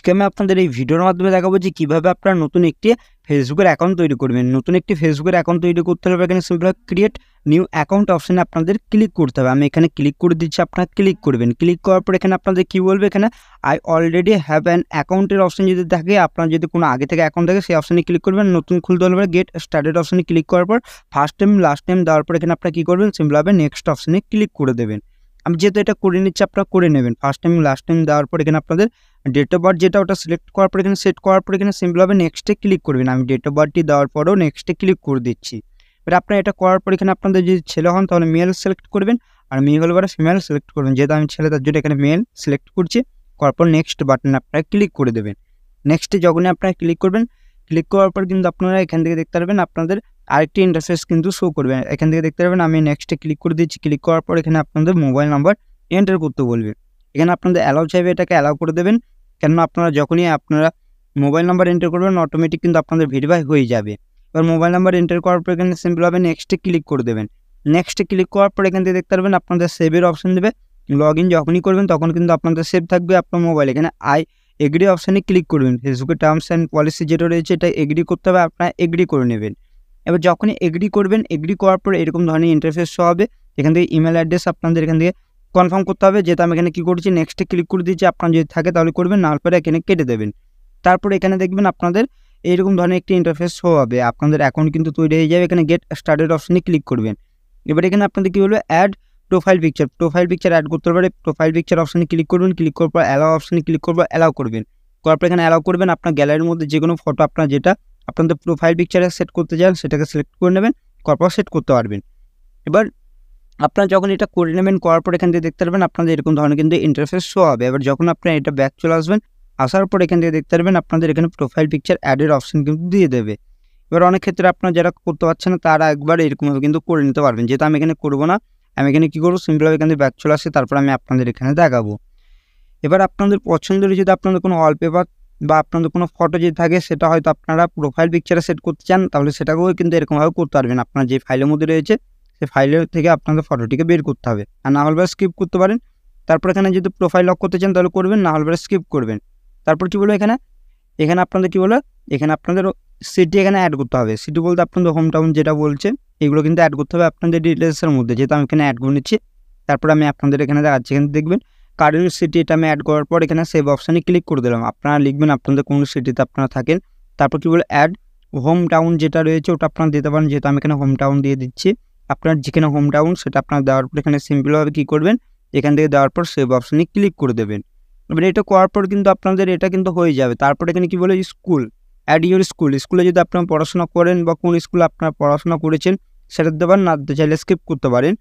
আজকে আমি আপনাদের এই ভিডিওর মাধ্যমে দেখাবো যে কিভাবে আপনারা নতুন একটি ফেসবুকের অ্যাকাউন্ট তৈরি করবেন। নতুন একটি ফেসবুকের অ্যাকাউন্ট তৈরি করতে হলে এখানে সিম্পল ক্রিয়েট নিউ অ্যাকাউন্ট অপশনে আপনাদের ক্লিক করতে হবে। আমি এখানে ক্লিক করে দিচ্ছি, আপনারা ক্লিক করবেন। ক্লিক করার পর এখানে আপনাদের কি বলবে, এখানে আই অলরেডি হ্যাভ অ্যান অ্যাকাউন্টের অপশন যদি থাকে, আপনার যদি কোনো আগে থেকে অ্যাকাউন্ট থাকে সেই অপশনে ক্লিক করবেন। নতুন খুলতে হলে গেট স্টার্টেড অপশনে ক্লিক করার পর ফার্স্ট নেম লাস্ট নেম দেওয়ার পর এখানে আপনারা কি করবেন, সিম্পলভাবে নেক্সট অপশনে ক্লিক করে দেবেন। আমি যেহেতু এটা করে নিচ্ছি, আপনারা করে নেবেন। ফার্স্ট নেম লাস্ট নেম দেওয়ার পর এখানে আপনাদের ডেট অফ বার্থ যেটা ওটা সিলেক্ট করার পর এখানে সেট করার পর এখানে সিম্পলভাবে নেক্সটে ক্লিক করবেন। আমি ডেট অফ বার্থটি দেওয়ার পরেও নেক্সটে ক্লিক করে দিচ্ছি। এবার আপনারা এটা করার পর এখানে আপনাদের যদি ছেলে হন তাহলে মেল সিলেক্ট করবেন, আর মেয়ে হলে পরে ফিমেল সিলেক্ট করবেন। যেহেতু আমি ছেলে তার জন্য এখানে মেল সিলেক্ট করছি। করার পর নেক্সট বাটনে আপনারা ক্লিক করে দেবেন। নেক্সটে যখনই আপনারা ক্লিক করবেন, ক্লিক করার পর কিন্তু আপনারা এখান থেকে দেখতে পারবেন আপনাদের আরেকটি ইন্টারফেস কিন্তু শো করবে। এখান থেকে দেখতে পারবেন আমি নেক্সটে ক্লিক করে দিচ্ছি। ক্লিক করার পর এখানে আপনাদের মোবাইল নাম্বার এন্টার করতে বলবে। এখানে আপনাদের অ্যালাউ চাইবে, এটাকে অ্যালাউ করে দেবেন। কেননা আপনারা যখনই আপনারা মোবাইল নাম্বার এন্টার করবেন অটোমেটিক কিন্তু আপনাদের ভেরিফাই হয়ে যাবে। এবার মোবাইল নাম্বার এন্টার করার পর এখানে সিম্পলভাবে নেক্সটে ক্লিক করে দেবেন। নেক্সটে ক্লিক করার পর এখান থেকে দেখতে পারবেন আপনাদের সেভের অপশন দেবে। লগ ইন যখনই করবেন তখন কিন্তু আপনাদের সেভ থাকবে আপনার মোবাইল। এখানে আই এগ্রি অপশানে ক্লিক করবেন। ফেসবুকের টার্মস অ্যান্ড পলিসি যেটা রয়েছে এটা এগ্রি করতে হবে, আপনারা এগ্রি করে নেবেন। এবার যখনই এগ্রি করবেন, এগ্রি করার পর এরকম ধরনের ইন্টারফেস শো হবে। এখান থেকে ইমেল অ্যাড্রেস আপনাদের এখান থেকে কনফার্ম করতে হবে। যেহেতু আমি এখানে কী করছি, নেক্সটে ক্লিক করে দিচ্ছি। আপনার যদি থাকে তাহলে করবেন, না হলে এখানে কেটে দেবেন। তারপরে এখানে দেখবেন আপনাদের এইরকম ধরনের একটি ইন্টারফেস শো হবে। আপনাদের অ্যাকাউন্ট কিন্তু তৈরি হয়ে যাবে। এখানে গেট স্টার্টেড অপশনে ক্লিক করবেন। এবার এখানে আপনাদের কী বলবে, অ্যাড প্রোফাইল পিকচার অ্যাড করতে পারে। প্রোফাইল পিকচার অপশনে ক্লিক করবেন। ক্লিক করার পর অ্যালাউ অপশনে ক্লিক করবো, অ্যালাউ করবেন। করার পর এখানে অ্যালাউ করবেন। আপনার গ্যালারির মধ্যে যে কোনো ফটো আপনার যেটা আপনাদের প্রোফাইল পিকচারে সেট করতে চান সেটাকে সিলেক্ট করে নেবেন। করার পর সেট করতে পারবেন। এবার আপনারা যখন এটা করে নেবেন, করার পর এখান থেকে দেখতে পারবেন আপনাদের এরকম ধরনের কিন্তু ইন্টারফেস শো হবে। এবার যখন আপনারা এটা ব্যাক চলে আসবেন, আসার পর এখান থেকে দেখতে পারবেন আপনাদের এখানে প্রোফাইল পিকচার অ্যাডের অপশন কিন্তু দিয়ে দেবে। এবার অনেক ক্ষেত্রে আপনারা যারা করতে পারছেন না তারা একবার এরকমভাবে কিন্তু করে নিতে পারবেন। যেহেতু আমি এখানে করবো না, আমি এখানে কী করবো, সিম্পলভাবে এখান থেকে ব্যাক চলে আসে, তারপর আমি আপনাদের এখানে দেখাবো। এবার আপনাদের পছন্দের যদি আপনাদের কোনো ওয়ালপেপার বা আপনাদের কোনো ফটো যদি থাকে সেটা হয়তো আপনারা প্রোফাইল পিকচারে সেট করতে চান, তাহলে সেটাকেও কিন্তু এরকমভাবে করতে পারবেন। আপনার যে ফাইলের মধ্যে রয়েছে সেই ফাইলের থেকে আপনাদের ফটোটিকে বের করতে হবে, আর না হলে স্কিপ করতে পারেন। তারপর এখানে যদি প্রোফাইল লক করতে চান তাহলে করবেন, না হলে স্কিপ করবেন। তারপর কী বলবো, এখানে আপনাদের কী বলো, এখানে আপনাদের সিটি এখানে অ্যাড করতে হবে। সিটি বলতে আপনাদের হোম টাউন যেটা বলছে এগুলো কিন্তু অ্যাড করতে হবে আপনাদের ডিটেলসের মধ্যে। যেহেতু আমি এখানে অ্যাড করে নিচ্ছি, তারপর আমি আপনাদের এখানে দেখাচ্ছি। এখানে দেখবেন কারেন্ট সিটি, এটা আমি অ্যাড করার পর এখানে সেভ অপশানে ক্লিক করে দিলাম। আপনারা লিখবেন আপনাদের কোন সিটিতে আপনারা থাকেন। তারপর কী বলে, অ্যাড হোম টাউন যেটা রয়েছে ওটা আপনারা দিতে পারেন। যেহেতু আমি এখানে হোম টাউন দিয়ে দিচ্ছি, আপনার যেখানে হোম টাউন সেটা আপনার দেওয়ার পর এখানে সিম্পলভাবে কী করবেন, এখান থেকে দেওয়ার পর সেভ অপশানে ক্লিক করে দেবেন। এবার এটা করার পর কিন্তু আপনাদের এটা কিন্তু হয়ে যাবে। তারপর এখানে কী বলে, স্কুল অ্যাড ইউর স্কুলে যদি আপনারা পড়াশোনা করেন বা কোন স্কুলে আপনারা পড়াশোনা করেছেন সেটা দিতে পারেন, না দিতে চাইলে স্কিপ করতে পারেন।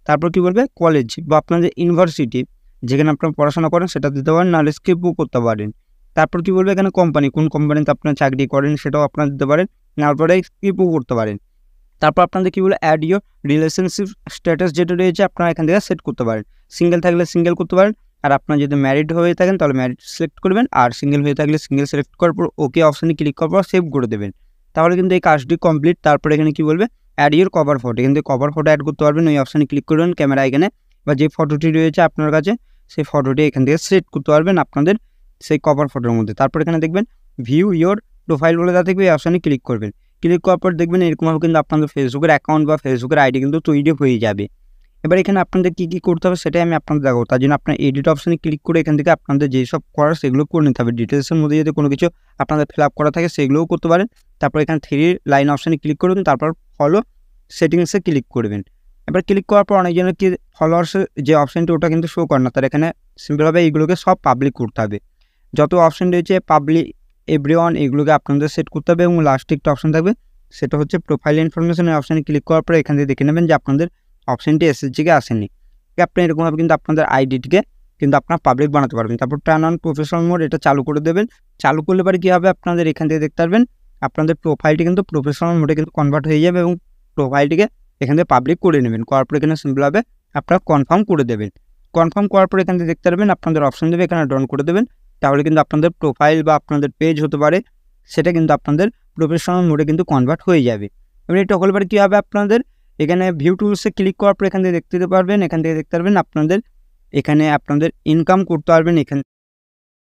তারপর কী বলবে, কলেজ বা আপনাদের ইউনিভার্সিটি যেখানে আপনারা পড়াশোনা করেন সেটা দিতে পারেন, নাহলে স্কিপও করতে পারেন। তারপর কী বলবে, এখানে কোম্পানি, কোন কোম্পানিতে আপনারা চাকরি করেন সেটাও আপনারা দিতে পারেন, তারপরে স্কিপও করতে পারেন। তারপর আপনাদের কী বলে, অ্যাড ইউর রিলেশনশিপ স্ট্যাটাস যেটা রয়েছে আপনারা এখান থেকে সেট করতে পারেন। সিঙ্গেল থাকলে সিঙ্গেল করতে পারেন, আর আপনারা যদি ম্যারিড হয়ে থাকেন তাহলে ম্যারিড সিলেক্ট করবেন, আর সিঙ্গেল হয়ে থাকলে সিঙ্গেল সিলেক্ট করার পর ওকে অপশানে ক্লিক করার পর সেভ করে দেবেন। তাহলে কিন্তু এই কাজটি কমপ্লিট। তারপর এখানে কী বলবে, অ্যাড ইউর কভার ফটো, এখান থেকে কভার ফটো অ্যাড করতে পারবেন। ওই অপশানে ক্লিক করবেন ক্যামেরা এখানে, বা যে ফটোটি রয়েছে আপনার কাছে সেই ফটোটি এখান থেকে সেট করতে পারবেন আপনাদের সেই কভার ফটোর মধ্যে। তারপর এখানে দেখবেন ভিউ ইউর প্রোফাইল বলে তা থাকবে, এই অপশানে ক্লিক করবেন। ক্লিক করার পর দেখবেন এরকমভাবে কিন্তু আপনাদের ফেসবুকের অ্যাকাউন্ট বা ফেসবুকের আইডি কিন্তু তৈরি হয়ে যাবে। এবার এখানে আপনাদের কী কী করতে হবে সেটাই আমি আপনাদের দেখাবো। তার জন্য আপনার এডিট অপশানে ক্লিক করে এখান থেকে আপনাদের যেসব করার সেগুলো করে নিতে হবে। ডিটেলসের মধ্যে যদি কোনো কিছু আপনাদের ফিল আপ করা থাকে সেগুলোও করতে পারেন। তারপর এখানে 3 লাইন অপশানে ক্লিক করবেন, তারপর ফলো সেটিংসে ক্লিক করবেন। এবার ক্লিক করার পর অনেকজনের কি ফলোয়ার্সের যে অপশানটি ওটা কিন্তু শো করে না, তার এখানে সিম্পলভাবে এইগুলোকে সব পাবলিক করতে হবে। যত অপশান রয়েছে পাবলিক, এভরিওয়ান, এগুলোকে আপনাদের সেট করতে হবে। এবং লাস্টে একটা অপশান থাকবে সেটা হচ্ছে প্রোফাইল ইনফরমেশনের অপশানে ক্লিক করার পর এখান থেকে দেখে নেবেন যে আপনাদের অপশানটি এসএসজি কে আসেনি। আপনি এরকমভাবে কিন্তু আপনাদের আইডিটিকে কিন্তু আপনার পাবলিক বানাতে পারবেন। তারপর টার্ন অন প্রফেশনাল মোড, এটা চালু করে দেবেন। চালু করলে পরে কী হবে, আপনাদের এখান থেকে দেখতে পারবেন আপনাদের প্রোফাইলটি কিন্তু প্রফেশনাল মোডে কিন্তু কনভার্ট হয়ে যাবে, এবং প্রোফাইলটিকে এখান থেকে পাবলিক করে নেবেন। করার পর এখানে সিম্পলভাবে আপনারা কনফার্ম করে দেবেন। কনফার্ম করার পর এখান থেকে দেখতে পারবেন আপনাদের অপশান দেবে, এখানে ডান করে দেবেন। তাহলে কিন্তু আপনাদের প্রোফাইল বা আপনাদের পেজ হতে পারে সেটা কিন্তু আপনাদের প্রফেশনাল মোডে কিন্তু কনভার্ট হয়ে যাবে। এবার এটা হলে পরে কী হবে, আপনাদের এখানে ভিউ টুলসে ক্লিক করার পর এখান থেকে দেখতে পারবেন, এখান থেকে দেখতে পারবেন আপনাদের এখানে আপনাদের ইনকাম করতে পারবেন। এখান